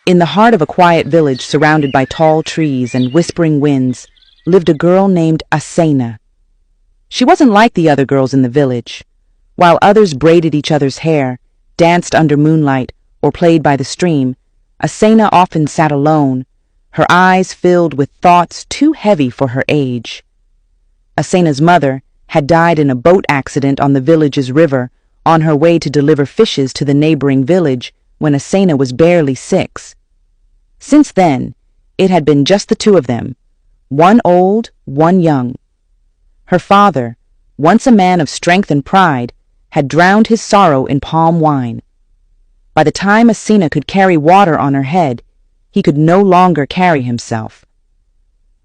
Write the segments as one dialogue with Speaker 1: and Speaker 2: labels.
Speaker 1: In the heart of a quiet village surrounded by tall trees and whispering winds lived a girl named Asena. She wasn't like the other girls in the village. While others braided each other's hair, danced under moonlight, or played by the stream, Asena often sat alone, her eyes filled with thoughts too heavy for her age. Asena's mother had died in a boat accident on the village's river on her way to deliver fishes to the neighboring village when Asena was barely 6. Since then, it had been just the two of them, one old, one young. Her father, once a man of strength and pride, had drowned his sorrow in palm wine. By the time Asena could carry water on her head, he could no longer carry himself.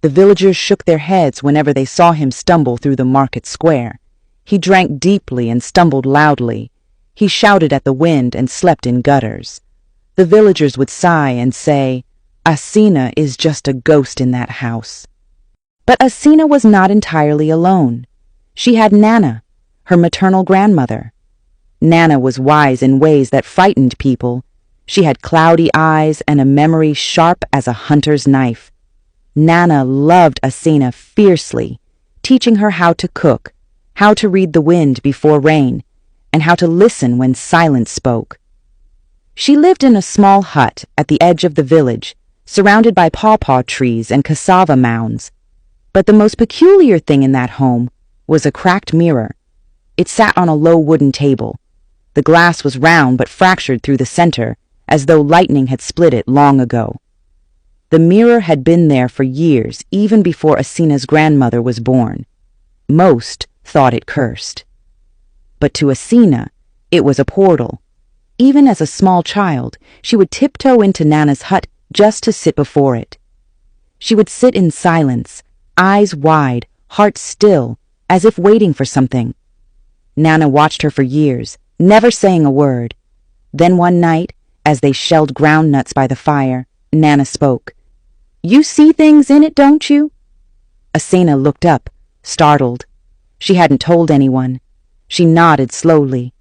Speaker 1: The villagers shook their heads whenever they saw him stumble through the market square. He drank deeply and stumbled loudly. He shouted at the wind and slept in gutters. The villagers would sigh and say, "Asena is just a ghost in that house." But Asena was not entirely alone. She had Nana, her maternal grandmother. Nana was wise in ways that frightened people. She had cloudy eyes and a memory sharp as a hunter's knife. Nana loved Asena fiercely, teaching her how to cook, how to read the wind before rain, and how to listen when silence spoke. She lived in a small hut at the edge of the village, surrounded by pawpaw trees and cassava mounds. But the most peculiar thing in that home was a cracked mirror. It sat on a low wooden table. The glass was round but fractured through the center, as though lightning had split it long ago. The mirror had been there for years, even before Asena's grandmother was born. Most thought it cursed. But to Asena, it was a portal. Even as a small child, she would tiptoe into Nana's hut just to sit before it. She would sit in silence, eyes wide, heart still, as if waiting for something. Nana watched her for years, never saying a word. Then one night, as they shelled ground nuts by the fire, Nana spoke. "You see things in it, don't you?" Asena looked up, startled. She hadn't told anyone. She nodded slowly.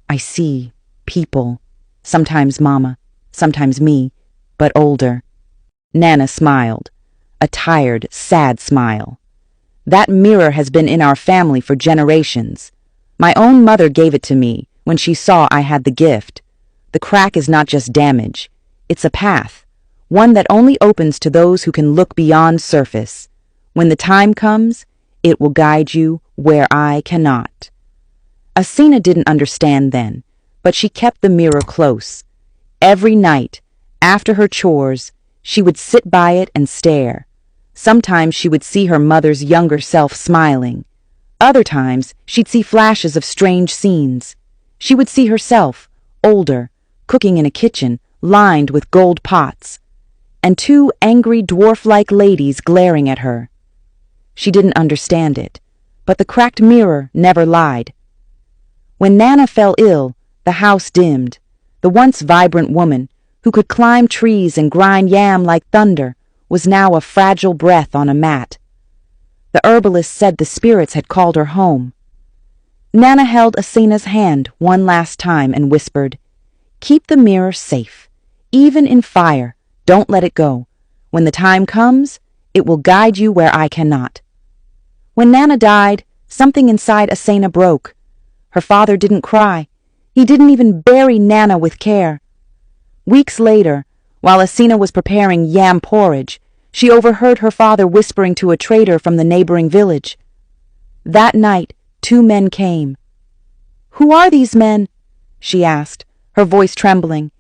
Speaker 1: "I see people. Sometimes Mama, sometimes me, but older." Nana smiled, a tired, sad smile. "That mirror has been in our family for generations. My own mother gave it to me when she saw I had the gift. The crack is not just damage. It's a path, one that only opens to those who can look beyond surface. When the time comes, it will guide you where I cannot." Asena didn't understand then, but she kept the mirror close. Every night, after her chores, she would sit by it and stare. Sometimes she would see her mother's younger self smiling. Other times, she'd see flashes of strange scenes. She would see herself, older, cooking in a kitchen lined with gold pots, and 2 angry dwarf-like ladies glaring at her. She didn't understand it, but the cracked mirror never lied. When Nana fell ill, the house dimmed. The once vibrant woman, who could climb trees and grind yam like thunder, was now a fragile breath on a mat. The herbalist said the spirits had called her home. Nana held Asena's hand one last time and whispered, "Keep the mirror safe. Even in fire, don't let it go. When the time comes, it will guide you where I cannot." When Nana died, something inside Asena broke. Her father didn't cry. He didn't even bury Nana with care. Weeks later, while Asena was preparing yam porridge, she overheard her father whispering to a trader from the neighboring village. That night, 2 men came. "Who are these men?" she asked, her voice trembling.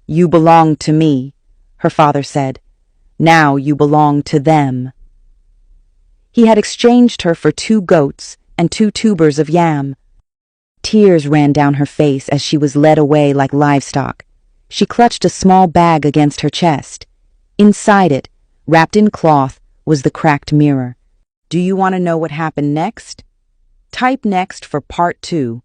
Speaker 1: "You belong to me," her father said. "Now you belong to them." He had exchanged her for 2 goats and 2 tubers of yam. Tears ran down her face as she was led away like livestock. She clutched a small bag against her chest. Inside it, wrapped in cloth, was the cracked mirror. Do you want to know what happened next? Type next for part 2.